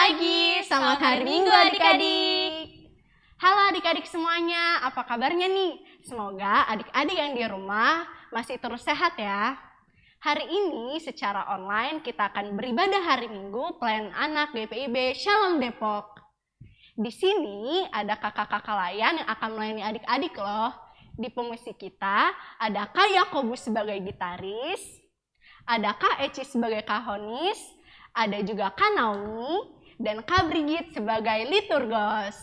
pagi, selamat hari Minggu adik-adik. Halo adik-adik semuanya, apa kabarnya nih? Semoga adik-adik yang di rumah masih terus sehat ya. Hari ini secara online kita akan beribadah hari Minggu Pelayanan Anak GPIB Shalom Depok. Di sini ada kakak-kakak layan yang akan melayani adik-adik loh. Di pengisi kita ada Kak Yakobus sebagai gitaris, ada Kak Eci sebagai kahonis, ada juga Kak Naomi dan Kak Brigit sebagai liturgos.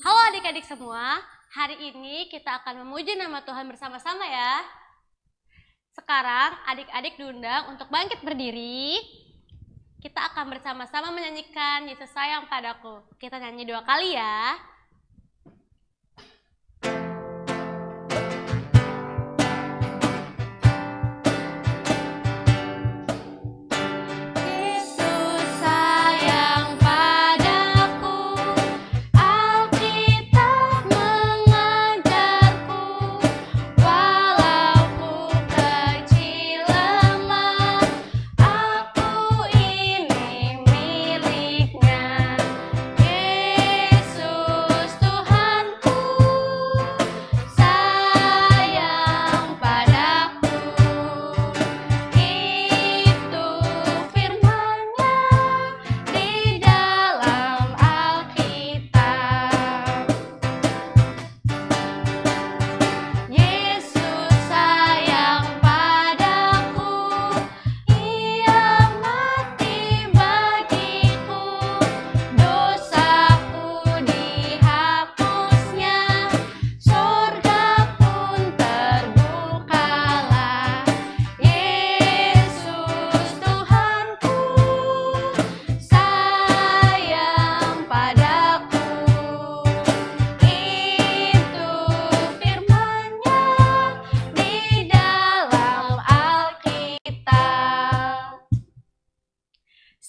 Halo adik-adik semua, hari ini kita akan memuji nama Tuhan bersama-sama ya. Sekarang adik-adik diundang untuk bangkit berdiri. Kita akan bersama-sama menyanyikan Yesus sayang padaku. Kita nyanyi 2 kali ya.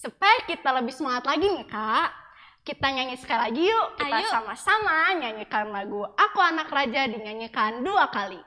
Supaya kita lebih semangat lagi nih Kak, kita nyanyi sekali lagi yuk. Kita sama-sama nyanyikan lagu Aku Anak Raja dinyanyikan 2 kali.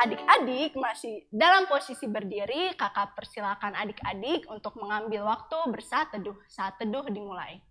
Adik-adik masih dalam posisi berdiri, kakak persilakan adik-adik untuk mengambil waktu bersaat teduh. Saat teduh dimulai.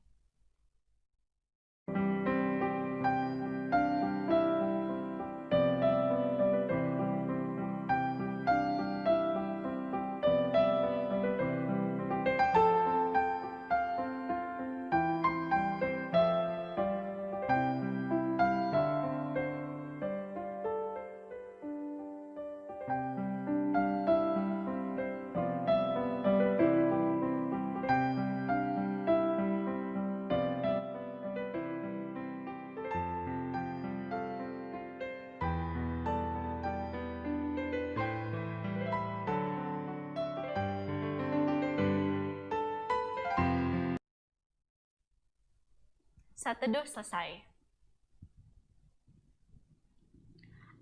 Saat teduh selesai.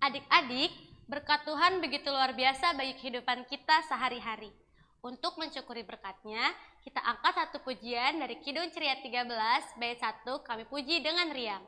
Adik-adik, berkat Tuhan begitu luar biasa bagi kehidupan kita sehari-hari. Untuk mensyukuri berkatnya, kita angkat satu pujian dari Kidung Ceria 13, bait 1, kami puji dengan riang.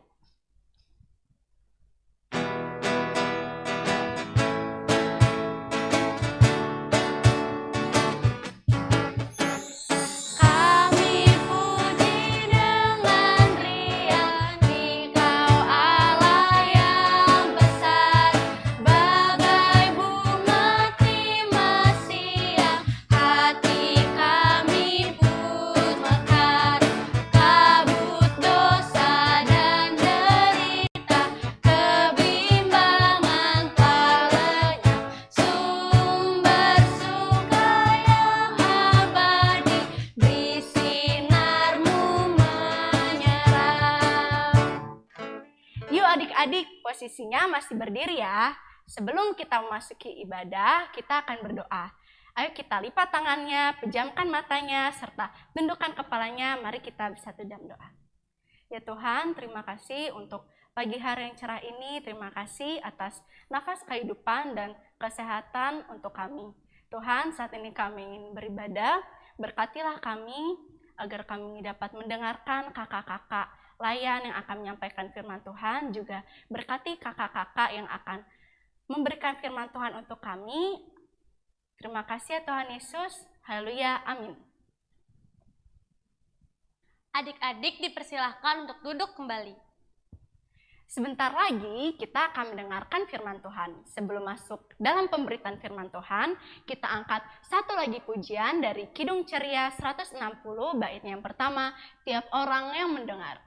Adik-adik, posisinya masih berdiri ya. Sebelum kita memasuki ibadah, kita akan berdoa. Ayo kita lipat tangannya, pejamkan matanya, serta tundukkan kepalanya. Mari kita bersatu dalam doa. Ya Tuhan, terima kasih untuk pagi hari yang cerah ini. Terima kasih atas nafas kehidupan dan kesehatan untuk kami. Tuhan, saat ini kami ingin beribadah. Berkatilah kami agar kami dapat mendengarkan kakak-kakak layan yang akan menyampaikan firman Tuhan, juga berkati kakak-kakak yang akan memberikan firman Tuhan untuk kami. Terima kasih ya Tuhan Yesus. Haleluya, amin. Adik-adik dipersilahkan untuk duduk kembali. Sebentar lagi kita akan mendengarkan firman Tuhan. Sebelum masuk dalam pemberitaan firman Tuhan, kita angkat satu lagi pujian dari Kidung Ceria 160, baitnya yang pertama, tiap orang yang mendengar.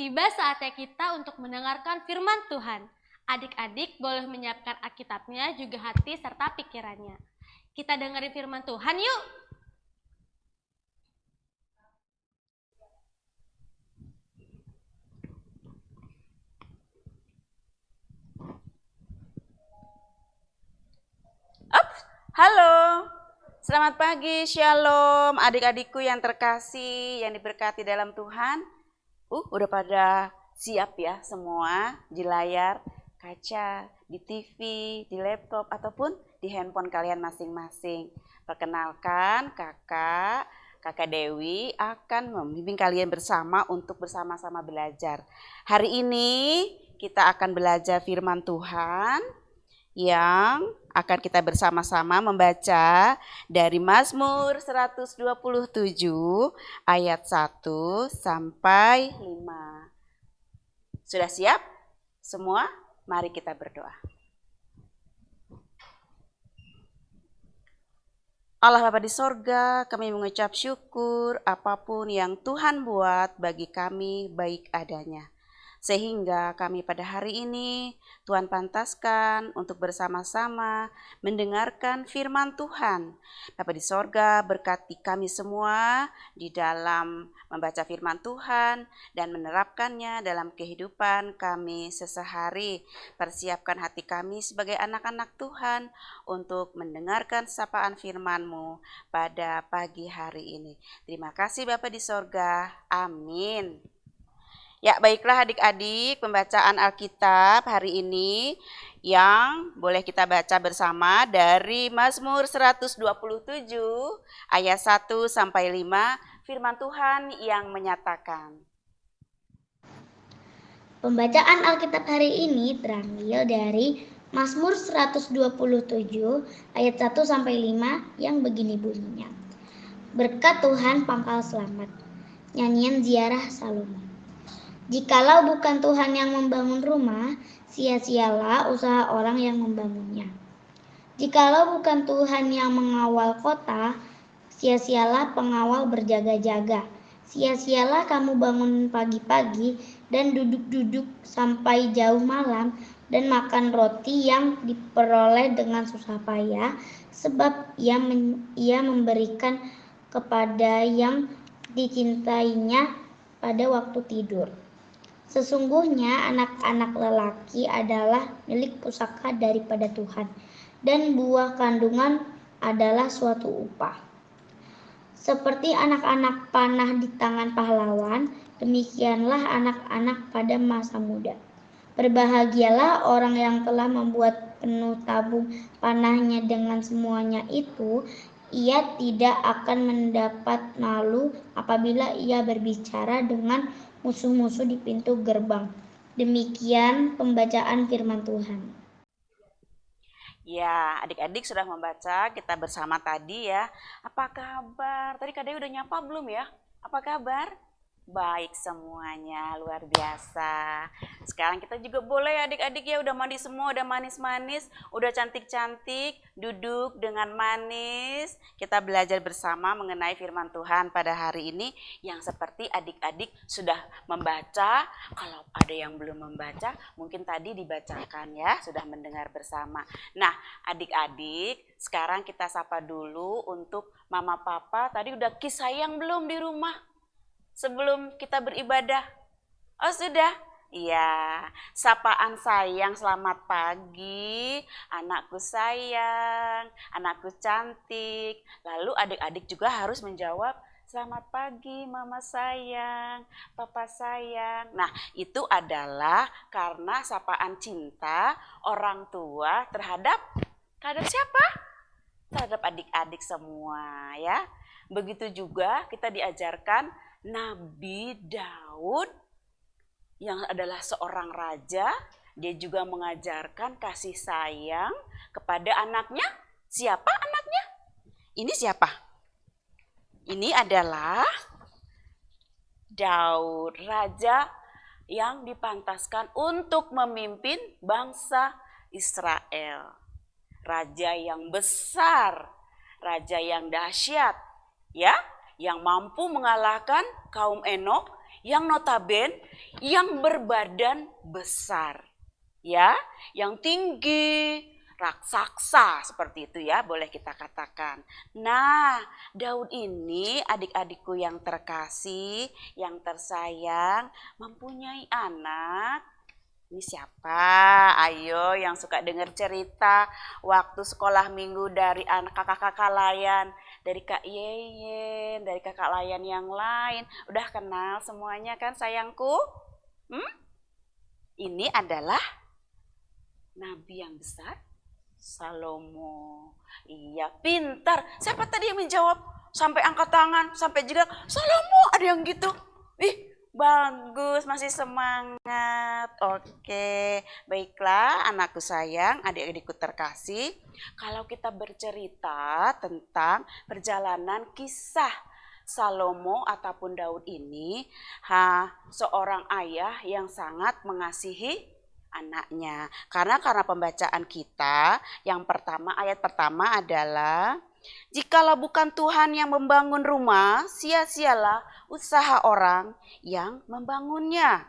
Tiba saatnya kita untuk mendengarkan firman Tuhan. Adik-adik boleh menyiapkan Alkitabnya, juga hati serta pikirannya. Kita dengerin firman Tuhan yuk. Halo, selamat pagi, shalom adik-adikku yang terkasih, yang diberkati dalam Tuhan. Udah pada siap ya semua di layar kaca, di TV, di laptop, ataupun di handphone kalian masing-masing. Perkenalkan kakak Dewi akan membimbing kalian bersama untuk bersama-sama belajar. Hari ini kita akan belajar firman Tuhan yang akan kita bersama-sama membaca dari Mazmur 127 ayat 1 sampai 5. Sudah siap semua? Mari kita berdoa. Allah Bapa di sorga, kami mengucap syukur apapun yang Tuhan buat bagi kami baik adanya. Sehingga kami pada hari ini Tuhan pantaskan untuk bersama-sama mendengarkan firman Tuhan. Bapa di sorga, berkati kami semua di dalam membaca firman Tuhan dan menerapkannya dalam kehidupan kami sesehari. Persiapkan hati kami sebagai anak-anak Tuhan untuk mendengarkan sapaan firman-Mu pada pagi hari ini. Terima kasih Bapa di sorga. Amin. Ya, baiklah adik-adik, pembacaan Alkitab hari ini yang boleh kita baca bersama dari Mazmur 127 ayat 1 sampai 5, firman Tuhan yang menyatakan. Pembacaan Alkitab hari ini terambil dari Mazmur 127 ayat 1 sampai 5 yang begini bunyinya. Berkat Tuhan pangkal selamat. Nyanyian ziarah Salomo. Jikalau bukan Tuhan yang membangun rumah, sia-sialah usaha orang yang membangunnya. Jikalau bukan Tuhan yang mengawal kota, sia-sialah pengawal berjaga-jaga. Sia-sialah kamu bangun pagi-pagi dan duduk-duduk sampai jauh malam dan makan roti yang diperoleh dengan susah payah, sebab ia memberikan kepada yang dicintainya pada waktu tidur. Sesungguhnya anak-anak lelaki adalah milik pusaka daripada Tuhan, dan buah kandungan adalah suatu upah. Seperti anak-anak panah di tangan pahlawan, demikianlah anak-anak pada masa muda. Berbahagialah orang yang telah membuat penuh tabung panahnya dengan semuanya itu. Ia tidak akan mendapat malu apabila ia berbicara dengan musuh-musuh di pintu gerbang. Demikian pembacaan firman Tuhan. Ya, adik-adik sudah membaca kita bersama tadi ya. Apa kabar? Tadi Kak Dewi udah nyapa belum ya? Apa kabar? Baik semuanya, luar biasa. Sekarang kita juga boleh adik-adik ya, udah mandi semua, udah manis-manis, udah cantik-cantik, duduk dengan manis. Kita belajar bersama mengenai firman Tuhan pada hari ini yang seperti adik-adik sudah membaca. Kalau ada yang belum membaca, mungkin tadi dibacakan ya, sudah mendengar bersama. Nah, adik-adik, sekarang kita sapa dulu untuk Mama Papa. Tadi udah kisah sayang belum di rumah? Sebelum kita beribadah. Oh sudah? Iya. Sapaan sayang, selamat pagi. Anakku sayang, anakku cantik. Lalu adik-adik juga harus menjawab, selamat pagi mama sayang, papa sayang. Nah itu adalah karena sapaan cinta orang tua terhadap siapa? Terhadap adik-adik semua ya. Begitu juga kita diajarkan Nabi Daud yang adalah seorang raja, dia juga mengajarkan kasih sayang kepada anaknya. Siapa anaknya? Ini siapa? Ini adalah Daud, raja yang dipantaskan untuk memimpin bangsa Israel. Raja yang besar, raja yang dahsyat, ya, yang mampu mengalahkan kaum Enok yang notabene yang berbadan besar, ya, yang tinggi, raksasa seperti itu ya, boleh kita katakan. Nah, Daud ini adik-adikku yang terkasih, yang tersayang, mempunyai anak. Ini siapa? Ayo yang suka dengar cerita waktu sekolah minggu dari anak kakak-kakak layan, dari Kak Yeyen, dari kakak layan yang lain. Udah kenal semuanya kan sayangku? Ini adalah Nabi yang besar, Salomo. Iya, pintar. Siapa tadi yang menjawab? Sampai angkat tangan, sampai juga Salomo, ada yang gitu. Ih, bagus, masih semangat. Oke, baiklah anakku sayang, adik-adikku terkasih. Kalau kita bercerita tentang perjalanan kisah Salomo ataupun Daud ini, seorang ayah yang sangat mengasihi anaknya. Karena pembacaan kita, yang pertama, ayat pertama adalah, jikalau bukan Tuhan yang membangun rumah, sia-sialah usaha orang yang membangunnya.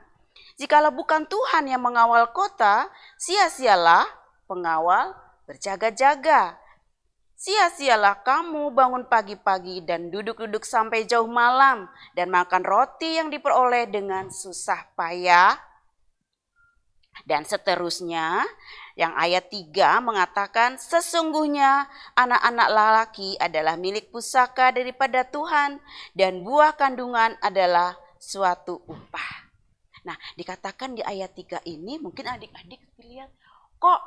Jikalau bukan Tuhan yang mengawal kota, sia-sialah pengawal berjaga-jaga. Sia-sialah kamu bangun pagi-pagi dan duduk-duduk sampai jauh malam dan makan roti yang diperoleh dengan susah payah. Dan seterusnya, yang ayat 3 mengatakan, sesungguhnya anak-anak lelaki adalah milik pusaka daripada Tuhan dan buah kandungan adalah suatu upah. Nah, dikatakan di ayat 3 ini mungkin adik-adik lihat, kok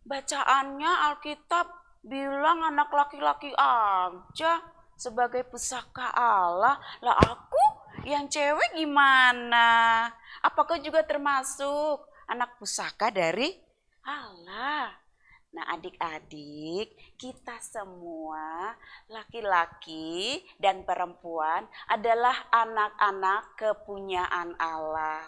bacaannya Alkitab bilang anak laki-laki aja sebagai pusaka Allah. Lah aku yang cewek gimana? Apakah juga termasuk anak pusaka dari Allah? Nah, adik-adik, kita semua laki-laki dan perempuan adalah anak-anak kepunyaan Allah.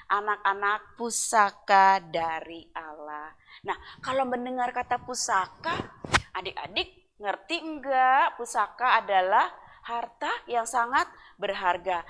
Anak-anak pusaka dari Allah. Nah, kalau mendengar kata pusaka, adik-adik ngerti enggak? Pusaka adalah harta yang sangat berharga.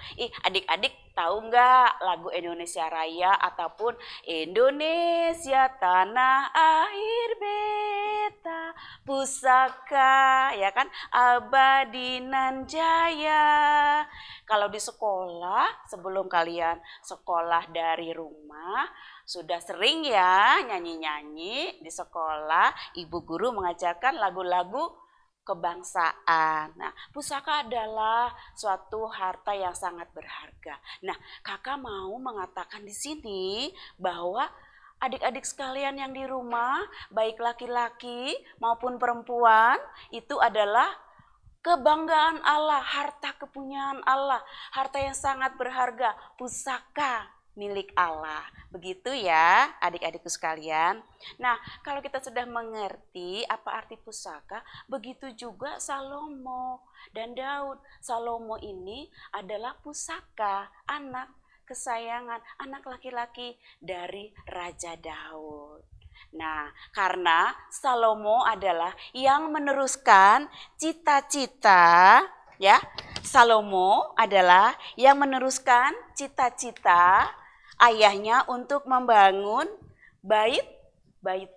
Adik-adik tahu enggak lagu Indonesia Raya ataupun Indonesia tanah air beta pusaka, ya kan, abadi nan jaya. Kalau di sekolah, sebelum kalian sekolah dari rumah, sudah sering ya nyanyi-nyanyi di sekolah, ibu guru mengajarkan lagu-lagu kebangsaan. Nah, pusaka adalah suatu harta yang sangat berharga. Nah, kakak mau mengatakan di sini bahwa adik-adik sekalian yang di rumah, baik laki-laki maupun perempuan, itu adalah kebanggaan Allah, harta kepunyaan Allah, harta yang sangat berharga, pusaka milik Allah. Begitu ya adik-adikku sekalian. Nah, kalau kita sudah mengerti apa arti pusaka, begitu juga Salomo dan Daud. Salomo ini adalah pusaka, anak kesayangan, anak laki-laki dari Raja Daud. Nah, karena Salomo adalah yang meneruskan cita-cita, ya. Salomo adalah yang meneruskan cita-cita ayahnya untuk membangun bait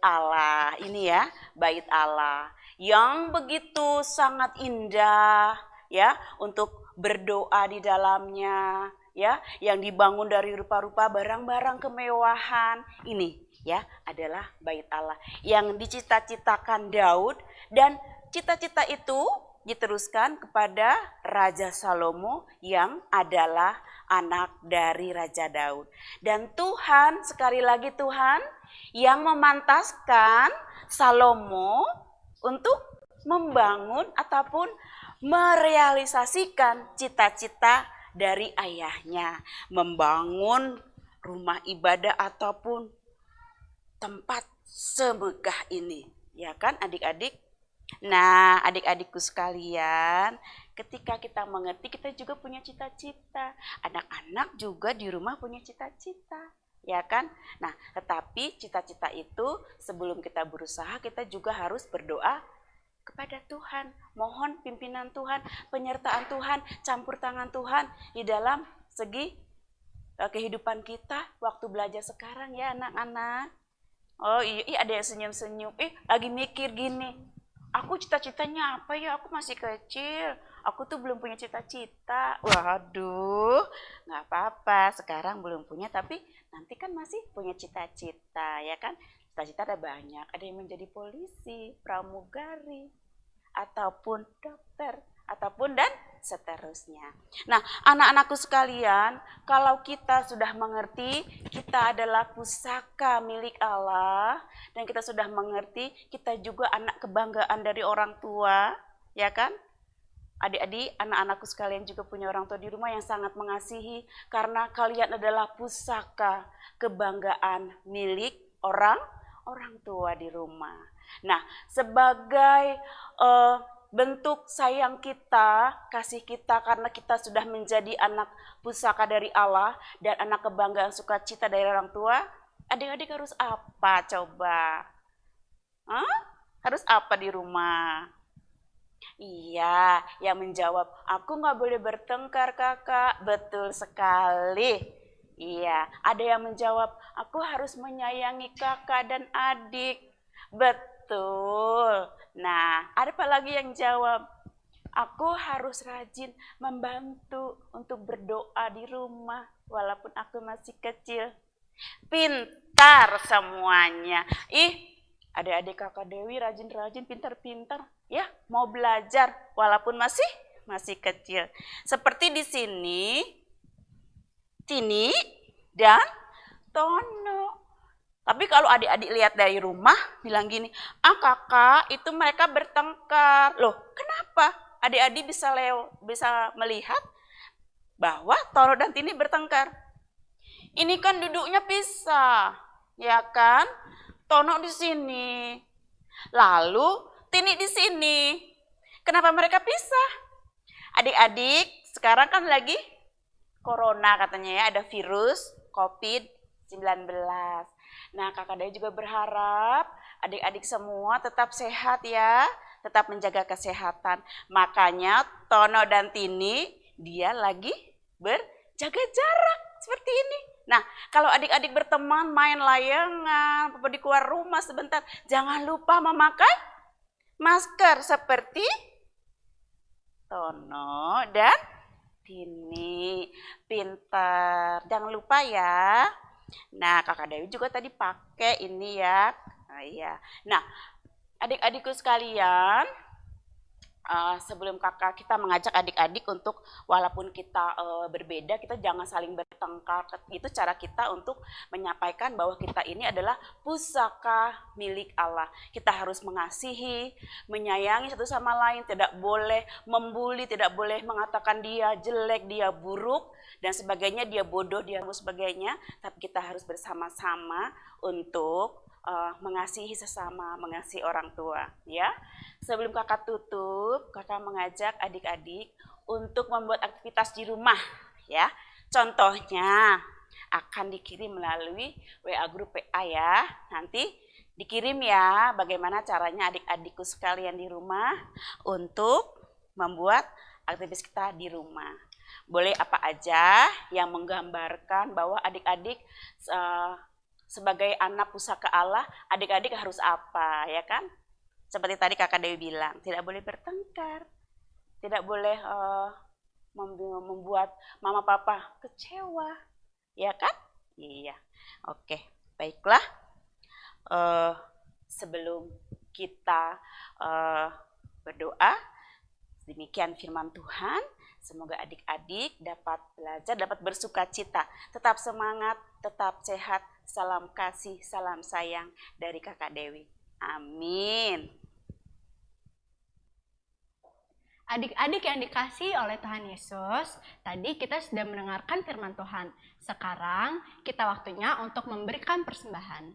Allah. Ini ya, bait Allah yang begitu sangat indah, ya, untuk berdoa di dalamnya, ya, yang dibangun dari rupa-rupa barang-barang kemewahan. Ini ya adalah bait Allah yang dicita-citakan Daud, dan cita-cita itu diteruskan kepada Raja Salomo yang adalah anak dari Raja Daud. Dan Tuhan, sekali lagi Tuhan yang memantaskan Salomo untuk membangun ataupun merealisasikan cita-cita dari ayahnya, membangun rumah ibadah ataupun tempat semegah ini, ya kan adik-adik? Nah, adik-adikku sekalian, ketika kita mengerti, kita juga punya cita-cita. Anak-anak juga di rumah punya cita-cita, ya kan? Nah, tetapi cita-cita itu sebelum kita berusaha, kita juga harus berdoa kepada Tuhan. Mohon pimpinan Tuhan, penyertaan Tuhan, campur tangan Tuhan di dalam segi kehidupan kita waktu belajar sekarang ya anak-anak. Oh iya, ada yang senyum-senyum, lagi mikir gini. Aku cita-citanya apa ya? Aku masih kecil. Aku tuh belum punya cita-cita. Waduh, nggak apa-apa. Sekarang belum punya, tapi nanti kan masih punya cita-cita, ya kan? Cita-cita ada banyak. Ada yang menjadi polisi, pramugari, ataupun dokter, ataupun dan seterusnya. Nah, anak-anakku sekalian, kalau kita sudah mengerti kita adalah pusaka milik Allah, dan kita sudah mengerti kita juga anak kebanggaan dari orang tua, ya kan? Adik-adik, anak-anakku sekalian juga punya orang tua di rumah yang sangat mengasihi, karena kalian adalah pusaka kebanggaan milik orang tua di rumah. Nah, sebagai bentuk sayang kita, kasih kita karena kita sudah menjadi anak pusaka dari Allah dan anak kebanggaan sukacita dari orang tua, adik-adik harus apa coba? Harus apa di rumah? Iya, yang menjawab, aku nggak boleh bertengkar kakak. Betul sekali. Iya, ada yang menjawab, aku harus menyayangi kakak dan adik. Betul. Nah, ada apa lagi yang jawab? Aku harus rajin membantu untuk berdoa di rumah walaupun aku masih kecil. Pintar semuanya. Adik-adik kakak Dewi rajin-rajin, pintar-pintar, ya, mau belajar walaupun masih kecil. Seperti di sini, Tini dan Tono. Tapi kalau adik-adik lihat dari rumah, bilang gini, kakak itu mereka bertengkar. Loh, kenapa? Adik-adik bisa melihat bahwa Tono dan Tini bertengkar. Ini kan duduknya pisah, ya kan? Tono di sini, Lalu Tini di sini. Kenapa mereka pisah? Adik-adik, sekarang kan lagi corona katanya ya, ada virus COVID-19. Nah, Kakak Dewi juga berharap adik-adik semua tetap sehat ya, tetap menjaga kesehatan. Makanya Tono dan Tini dia lagi berjaga jarak seperti ini. Nah, kalau adik-adik berteman main layangan, pergi keluar rumah sebentar, jangan lupa memakai masker seperti Tono dan Tini. Pintar, jangan lupa ya. Nah, Kakak Dewi juga tadi pakai ini ya. Nah, iya. Nah, adik-adikku sekalian, sebelum kita mengajak adik-adik untuk walaupun kita berbeda, kita jangan saling bertengkar. Itu cara kita untuk menyampaikan bahwa kita ini adalah pusaka milik Allah. Kita harus mengasihi, menyayangi satu sama lain, tidak boleh membuli, tidak boleh mengatakan dia jelek, dia buruk, dan sebagainya, dia bodoh, dia sebagainya. Tapi kita harus bersama-sama untuk mengasihi sesama, mengasihi orang tua ya. Sebelum kakak tutup, kakak mengajak adik-adik untuk membuat aktivitas di rumah ya. Contohnya akan dikirim melalui WA grup PA ya. Nanti dikirim ya bagaimana caranya adik-adikku sekalian di rumah untuk membuat aktivitas kita di rumah. Boleh apa aja yang menggambarkan bahwa adik-adik sebagai anak pusaka Allah, adik-adik harus apa, ya kan? Seperti tadi kakak Dewi bilang, tidak boleh bertengkar, tidak boleh membuat mama papa kecewa, ya kan? Iya, oke, baiklah. Sebelum kita berdoa, demikian firman Tuhan. Semoga adik-adik dapat belajar, dapat bersuka cita. Tetap semangat, tetap sehat. Salam kasih, salam sayang dari kakak Dewi. Amin. Adik-adik yang dikasihi oleh Tuhan Yesus, tadi kita sudah mendengarkan firman Tuhan. Sekarang kita waktunya untuk memberikan persembahan.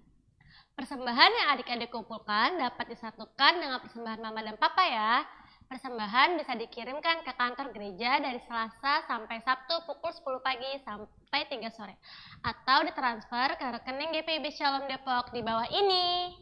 Persembahan yang adik-adik kumpulkan dapat disatukan dengan persembahan mama dan papa ya. Persembahan bisa dikirimkan ke kantor gereja dari Selasa sampai Sabtu pukul 10 pagi sampai 3 sore. Atau ditransfer ke rekening GPIB Shalom Depok di bawah ini.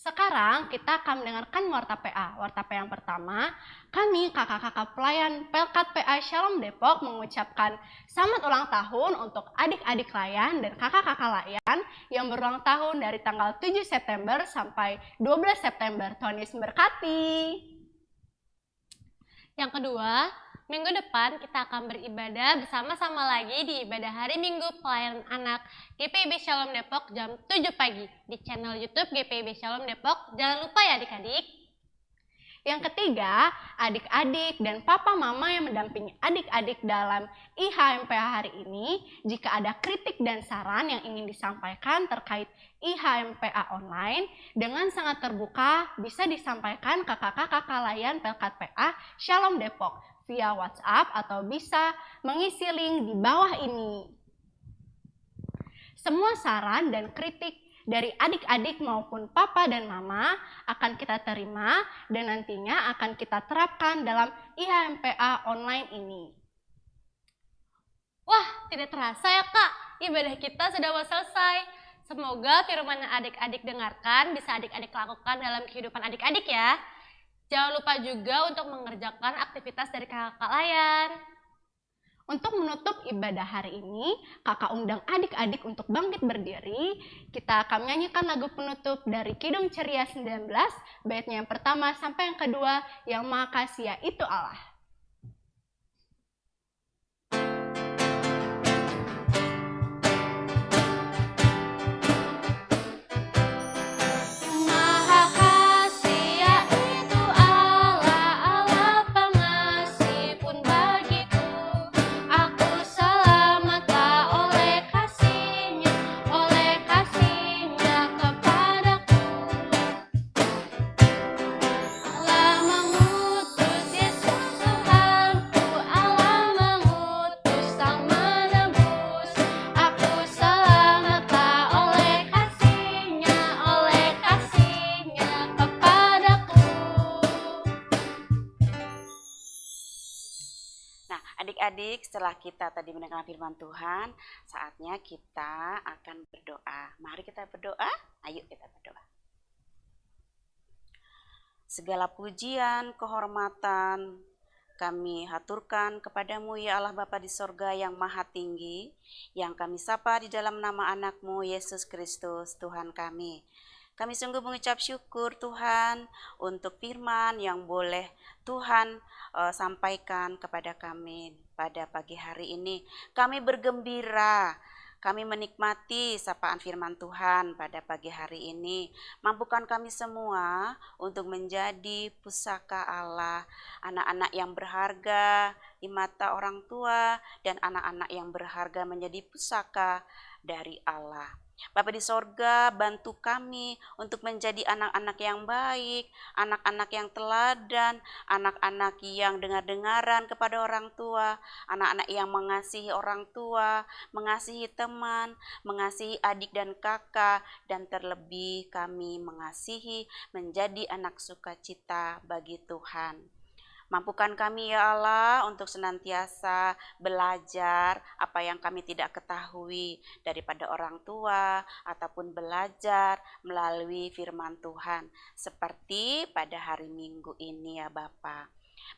Sekarang kita akan mendengarkan Warta PA. Warta PA yang pertama, kami kakak-kakak pelayan Pelkat PA Shalom Depok mengucapkan selamat ulang tahun untuk adik-adik layan dan kakak-kakak layan yang berulang tahun dari tanggal 7 September sampai 12 September. Tuhan Yesus memberkati. Yang kedua, minggu depan kita akan beribadah bersama-sama lagi di ibadah hari Minggu Pelayanan Anak GPIB Shalom Depok jam 7 pagi di channel YouTube GPIB Shalom Depok. Jangan lupa ya adik-adik. Yang ketiga, adik-adik dan papa mama yang mendampingi adik-adik dalam IHMPA hari ini, jika ada kritik dan saran yang ingin disampaikan terkait IHMPA online, dengan sangat terbuka bisa disampaikan ke kakak-kakak layan Pelkat PA Shalom Depok via WhatsApp atau bisa mengisi link di bawah ini. Semua saran dan kritik dari adik-adik maupun papa dan mama akan kita terima dan nantinya akan kita terapkan dalam IHMPA online ini. Wah, tidak terasa ya Kak, ibadah kita sudah mau selesai. Semoga firman yang adik-adik dengarkan bisa adik-adik lakukan dalam kehidupan adik-adik ya. Jangan lupa juga untuk mengerjakan aktivitas dari kakak layan. Untuk menutup ibadah hari ini, kakak undang adik-adik untuk bangkit berdiri. Kita akan menyanyikan lagu penutup dari Kidung Ceria 19, baitnya yang pertama sampai yang kedua, yang Maha Kasih yaitu Allah. Allah mengutus Yesus Nah, adik-adik, setelah kita tadi mendengar firman Tuhan, saatnya kita akan berdoa. Mari kita berdoa. Ayo kita berdoa. Segala pujian, kehormatan kami haturkan kepadamu ya Allah Bapa di sorga yang maha tinggi, yang kami sapa di dalam nama anak-Mu Yesus Kristus Tuhan kami. Kami sungguh mengucap syukur Tuhan untuk firman yang boleh Tuhan sampaikan kepada kami pada pagi hari ini. Kami bergembira, kami menikmati sapaan firman Tuhan pada pagi hari ini. Mampukan kami semua untuk menjadi pusaka Allah, anak-anak yang berharga di mata orang tua dan anak-anak yang berharga menjadi pusaka dari Allah. Bapa di sorga, bantu kami untuk menjadi anak-anak yang baik, anak-anak yang teladan, anak-anak yang dengar-dengaran kepada orang tua, anak-anak yang mengasihi orang tua, mengasihi teman, mengasihi adik dan kakak, dan terlebih kami mengasihi menjadi anak sukacita bagi Tuhan. Mampukan kami ya Allah untuk senantiasa belajar apa yang kami tidak ketahui daripada orang tua ataupun belajar melalui firman Tuhan seperti pada hari Minggu ini ya Bapa.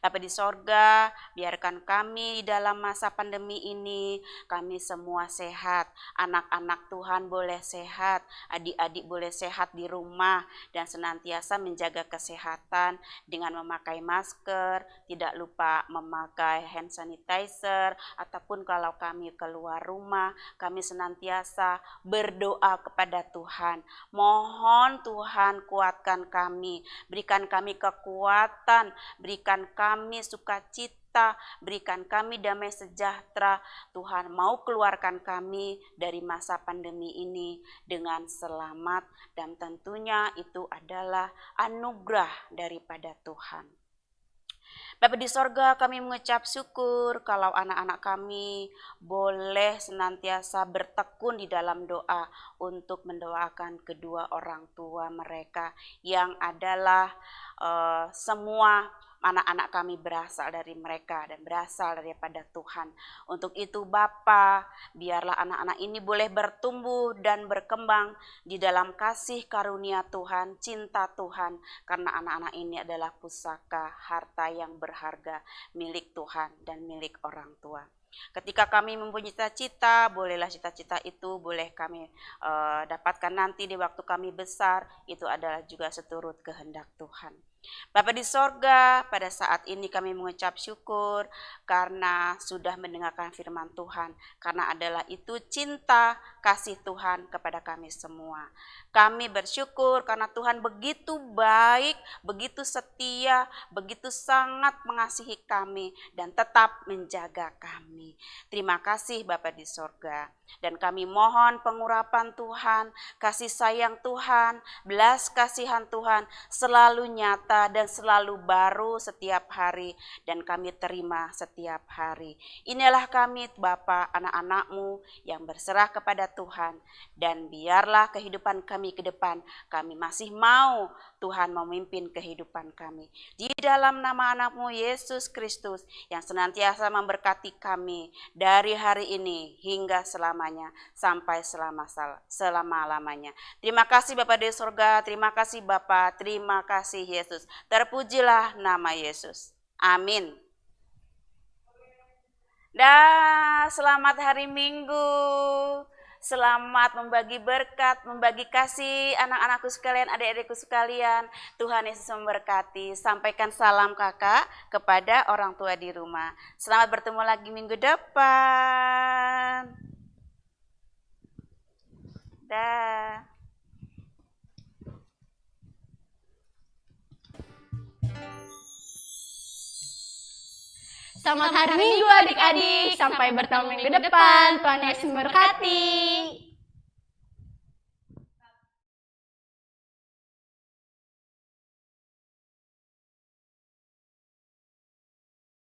Bapa di sorga, biarkan kami di dalam masa pandemi ini, kami semua sehat, anak-anak Tuhan boleh sehat, adik-adik boleh sehat di rumah, dan senantiasa menjaga kesehatan dengan memakai masker, tidak lupa memakai hand sanitizer, ataupun kalau kami keluar rumah, kami senantiasa berdoa kepada Tuhan. Mohon Tuhan kuatkan kami, berikan kami kekuatan, berikan kami sukacita, berikan kami damai sejahtera. Tuhan mau keluarkan kami dari masa pandemi ini dengan selamat, dan tentunya itu adalah anugerah daripada Tuhan. Bapa di sorga, kami mengucap syukur kalau anak-anak kami boleh senantiasa bertekun di dalam doa untuk mendoakan kedua orang tua mereka yang adalah semua anak-anak kami berasal dari mereka dan berasal daripada Tuhan. Untuk itu Bapa, biarlah anak-anak ini boleh bertumbuh dan berkembang di dalam kasih karunia Tuhan, cinta Tuhan, karena anak-anak ini adalah pusaka harta yang berharga milik Tuhan dan milik orang tua. Ketika kami mempunyai cita-cita, bolehlah cita-cita itu boleh kami dapatkan nanti di waktu kami besar, itu adalah juga seturut kehendak Tuhan. Bapa di sorga, pada saat ini kami mengucap syukur karena sudah mendengarkan firman Tuhan, karena adalah itu cinta kasih Tuhan kepada kami semua. Kami bersyukur karena Tuhan begitu baik, begitu setia, begitu sangat mengasihi kami dan tetap menjaga kami. Terima kasih Bapa di sorga, dan kami mohon pengurapan Tuhan, kasih sayang Tuhan, belas kasihan Tuhan selalu nyata dan selalu baru setiap hari, dan kami terima setiap hari. Inilah kami Bapa, anak-anak-Mu yang berserah kepada Tuhan, dan biarlah kehidupan kami ke depan, kami masih mau Tuhan memimpin kehidupan kami. Di dalam nama anak-Mu Yesus Kristus yang senantiasa memberkati kami dari hari ini hingga selamanya sampai selama-lamanya. Terima kasih Bapa di surga, terima kasih Bapa, terima kasih Yesus. Terpujilah nama Yesus. Amin. Dan selamat hari Minggu. Selamat membagi berkat, membagi kasih anak-anakku sekalian, adik-adikku sekalian. Tuhan Yesus memberkati. Sampaikan salam kakak kepada orang tua di rumah. Selamat bertemu lagi minggu depan. Dah. Selamat hari Minggu adik-adik. Sampai bertemu minggu depan. Tuhan Yesus memberkati.